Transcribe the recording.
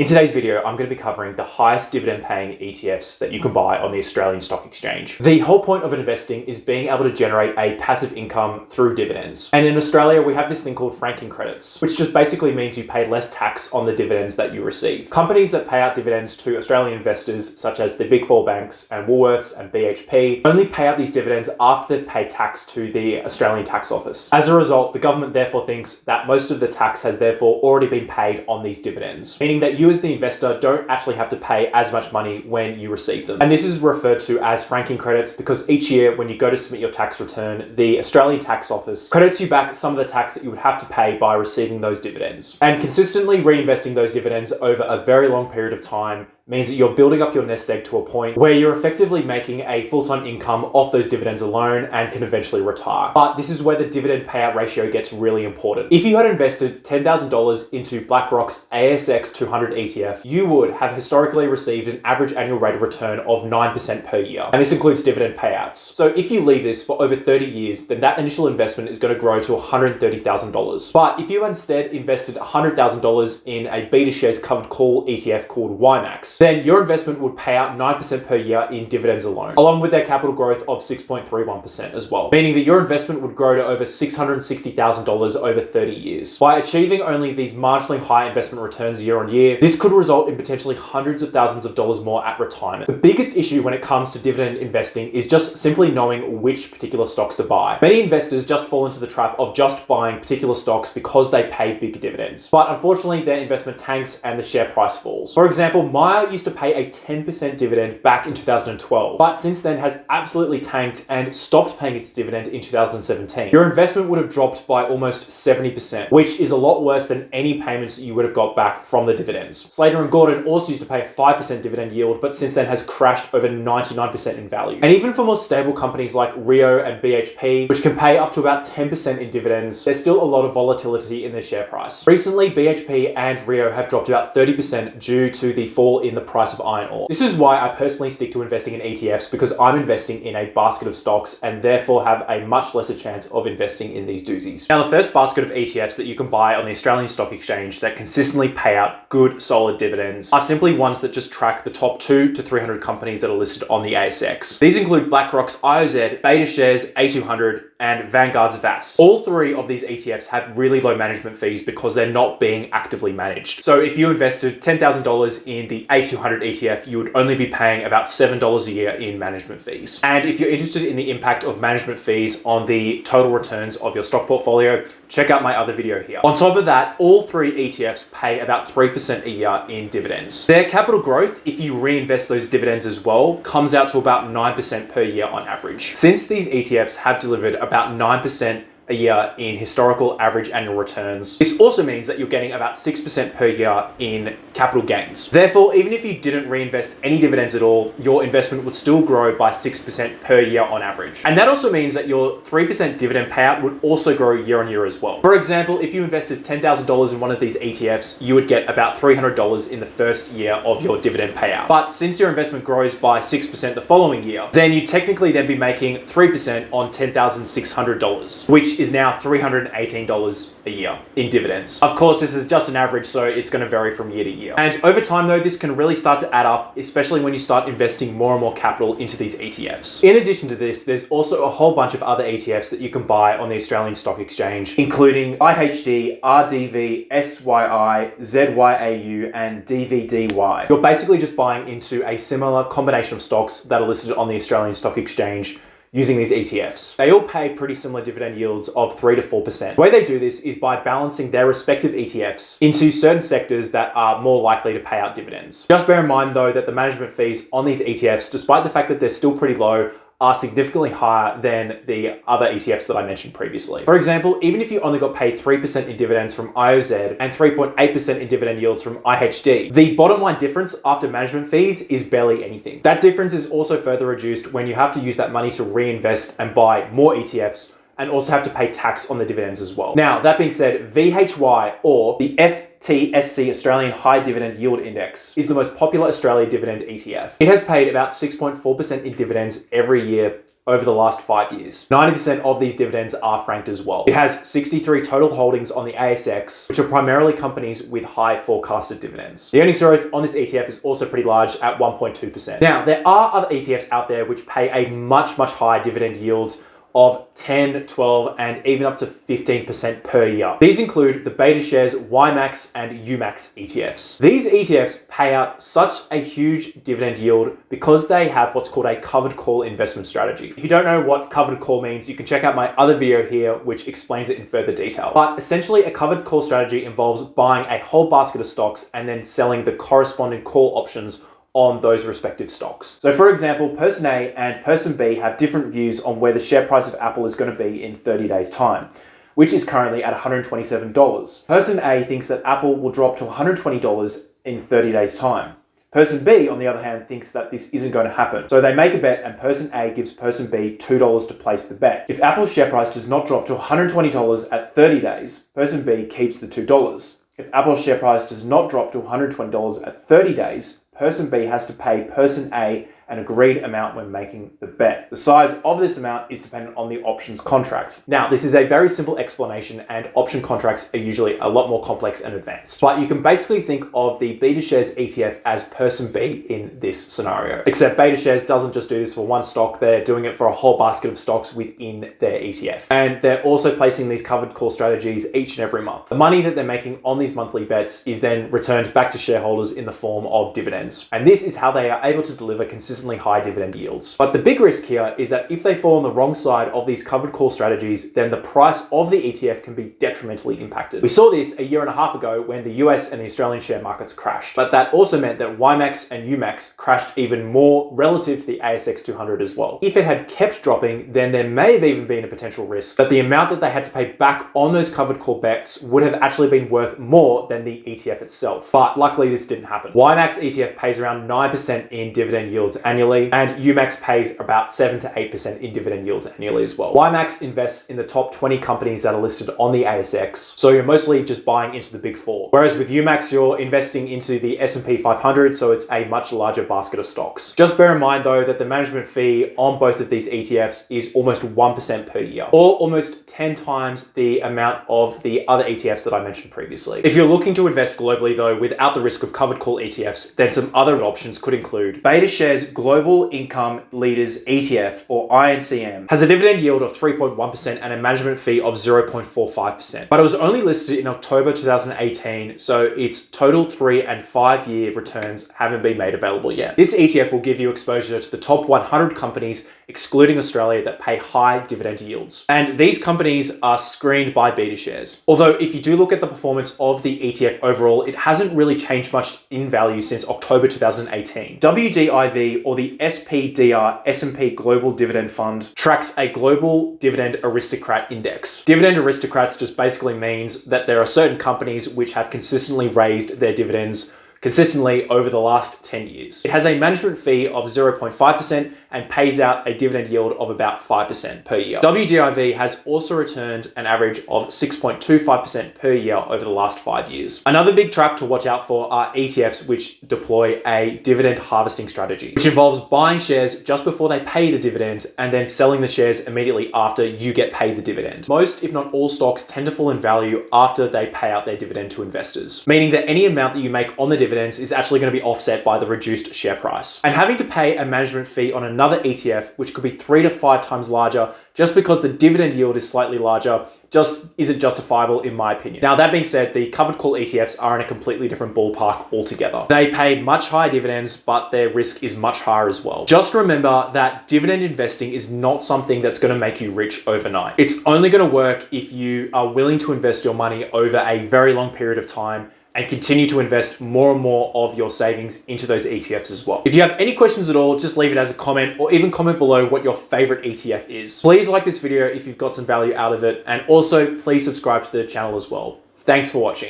In today's video, I'm going to be covering the highest dividend paying ETFs that you can buy on the Australian Stock Exchange. The whole point of investing is being able to generate a passive income through dividends. And in Australia, we have this thing called franking credits, which just basically means you pay less tax on the dividends that you receive. Companies that pay out dividends to Australian investors, such as the Big Four banks and Woolworths and BHP, only pay out these dividends after they've paid tax to the Australian Tax Office. As a result, the government therefore thinks that most of the tax has therefore already been paid on these dividends, meaning that you as the investor don't actually have to pay as much money when you receive them. And this is referred to as franking credits because each year when you go to submit your tax return, the Australian Tax Office credits you back some of the tax that you would have to pay by receiving those dividends. And consistently reinvesting those dividends over a very long period of time means that you're building up your nest egg to a point where you're effectively making a full-time income off those dividends alone and can eventually retire. But this is where the dividend payout ratio gets really important. If you had invested $10,000 into BlackRock's ASX 200 ETF, you would have historically received an average annual rate of return of 9% per year. And this includes dividend payouts. So if you leave this for over 30 years, then that initial investment is going to grow to $130,000. But if you instead invested $100,000 in a BetaShares covered call ETF called YMAX, then your investment would pay out 9% per year in dividends alone, along with their capital growth of 6.31% as well, meaning that your investment would grow to over $660,000 over 30 years. By achieving only these marginally high investment returns year on year, this could result in potentially hundreds of thousands of dollars more at retirement. The biggest issue when it comes to dividend investing is just simply knowing which particular stocks to buy. Many investors just fall into the trap of just buying particular stocks because they pay big dividends. But unfortunately, their investment tanks and the share price falls. For example, Myer used to pay a 10% dividend back in 2012, but since then has absolutely tanked and stopped paying its dividend in 2017. Your investment would have dropped by almost 70%, which is a lot worse than any payments that you would have got back from the dividends. Slater and Gordon also used to pay a 5% dividend yield, but since then has crashed over 99% in value. And even for more stable companies like ZYAU and BHP, which can pay up to about 10% in dividends, there's still a lot of volatility in their share price. Recently, BHP and ZYAU have dropped about 30% due to the fall in the price of iron ore. This is why I personally stick to investing in ETFs, because I'm investing in a basket of stocks and therefore have a much lesser chance of investing in these doozies. Now, the first basket of ETFs that you can buy on the Australian Stock Exchange that consistently pay out good, solid dividends are simply ones that just track the top 200 to 300 companies that are listed on the ASX. These include BlackRock's IOZ, BetaShares A200, and Vanguard's VAS. All three of these ETFs have really low management fees because they're not being actively managed. So if you invested $10,000 in the A200 ETF, you would only be paying about $7 a year in management fees. And if you're interested in the impact of management fees on the total returns of your stock portfolio, check out my other video here. On top of that, all three ETFs pay about 3% a year in dividends. Their capital growth, if you reinvest those dividends as well, comes out to about 9% per year on average. Since these ETFs have delivered about 9% a year in historical average annual returns, this also means that you're getting about 6% per year in capital gains. Therefore, even if you didn't reinvest any dividends at all, your investment would still grow by 6% per year on average. And that also means that your 3% dividend payout would also grow year on year as well. For example, if you invested $10,000 in one of these ETFs, you would get about $300 in the first year of your dividend payout. But since your investment grows by 6% the following year, then you technically then be making 3% on $10,600, which is now $318 a year in dividends. Of course, this is just an average, so it's going to vary from year to year. And over time, though, this can really start to add up, especially when you start investing more and more capital into these ETFs. In addition to this, there's also a whole bunch of other ETFs that you can buy on the Australian Stock Exchange, including IHD, RDV, SYI, ZYAU, and DVDY. You're basically just buying into a similar combination of stocks that are listed on the Australian Stock Exchange using these ETFs. They all pay pretty similar dividend yields of 3 to 4%. The way they do this is by balancing their respective ETFs into certain sectors that are more likely to pay out dividends. Just bear in mind though that the management fees on these ETFs, despite the fact that they're still pretty low, are significantly higher than the other ETFs that I mentioned previously. For example, even if you only got paid 3% in dividends from IOZ and 3.8% in dividend yields from IHD, the bottom line difference after management fees is barely anything. That difference is also further reduced when you have to use that money to reinvest and buy more ETFs and also have to pay tax on the dividends as well. Now, that being said, VHY, or the FTSE Australian High Dividend Yield Index, is the most popular Australia dividend ETF. It has paid about 6.4% in dividends every year over the last 5 years. 90% of these dividends are franked as well. It has 63 total holdings on the ASX, which are primarily companies with high forecasted dividends. The earnings growth on this ETF is also pretty large at 1.2%. Now, there are other ETFs out there which pay a much higher dividend yields of 10, 12, and even up to 15% per year. These include the BetaShares, YMAX, and UMAX ETFs. These ETFs pay out such a huge dividend yield because they have what's called a covered call investment strategy. If you don't know what covered call means, you can check out my other video here, which explains it in further detail. But essentially, a covered call strategy involves buying a whole basket of stocks and then selling the corresponding call options on those respective stocks. So for example, person A and person B have different views on where the share price of Apple is going to be in 30 days time, which is currently at $127. Person A thinks that Apple will drop to $120 in 30 days time. Person B, on the other hand, thinks that this isn't going to happen. So they make a bet and person A gives person B $2 to place the bet. If Apple's share price does not drop to $120 at 30 days, person B keeps the $2. If Apple's share price does not drop to $120 at 30 days, person B has to pay person A an agreed amount when making the bet. The size of this amount is dependent on the options contract. Now, this is a very simple explanation and option contracts are usually a lot more complex and advanced. But you can basically think of the BetaShares ETF as person B in this scenario. Except BetaShares doesn't just do this for one stock, they're doing it for a whole basket of stocks within their ETF. And they're also placing these covered call strategies each and every month. The money that they're making on these monthly bets is then returned back to shareholders in the form of dividends. And this is how they are able to deliver consistently high dividend yields. But the big risk here is that if they fall on the wrong side of these covered call strategies, then the price of the ETF can be detrimentally impacted. We saw this a year and a half ago when the US and the Australian share markets crashed. But that also meant that YMAX and UMAX crashed even more relative to the ASX 200 as well. If it had kept dropping, then there may have even been a potential risk that the amount that they had to pay back on those covered call bets would have actually been worth more than the ETF itself. But luckily this didn't happen. YMAX ETF pays around 9% in dividend yields annually, and UMAX pays about 7 to 8% in dividend yields annually as well. YMAX invests in the top 20 companies that are listed on the ASX, so you're mostly just buying into the big four. Whereas with UMAX, you're investing into the S&P 500, so it's a much larger basket of stocks. Just bear in mind though that the management fee on both of these ETFs is almost 1% per year, or almost 10 times the amount of the other ETFs that I mentioned previously. If you're looking to invest globally though, without the risk of covered call ETFs, then some other options could include BetaShares Global Income Leaders ETF, or INCM, has a dividend yield of 3.1% and a management fee of 0.45%. But it was only listed in October 2018, so its total 3 and 5 year returns haven't been made available yet. This ETF will give you exposure to the top 100 companies, excluding Australia, that pay high dividend yields. And these companies are screened by BetaShares. Although if you do look at the performance of the ETF overall, it hasn't really changed much in value since October 2018. WDIV, or the SPDR S&P Global Dividend Fund, tracks a global dividend aristocrat index. Dividend aristocrats just basically means that there are certain companies which have consistently raised their dividends consistently over the last 10 years. It has a management fee of 0.5% and pays out a dividend yield of about 5% per year. WDIV has also returned an average of 6.25% per year over the last 5 years. Another big trap to watch out for are ETFs which deploy a dividend harvesting strategy, which involves buying shares just before they pay the dividend and then selling the shares immediately after you get paid the dividend. Most, if not all, stocks tend to fall in value after they pay out their dividend to investors, meaning that any amount that you make on the dividends is actually going to be offset by the reduced share price. And having to pay a management fee on another ETF, which could be 3 to 5 times larger, just because the dividend yield is slightly larger, just isn't justifiable in my opinion. Now, that being said, the covered call ETFs are in a completely different ballpark altogether. They pay much higher dividends, but their risk is much higher as well. Just remember that dividend investing is not something that's going to make you rich overnight. It's only going to work if you are willing to invest your money over a very long period of time and continue to invest more and more of your savings into those ETFs as well. If you have any questions at all, just leave it as a comment or even comment below what your favorite ETF is. Please like this video if you've got some value out of it, and also please subscribe to the channel as well. Thanks for watching.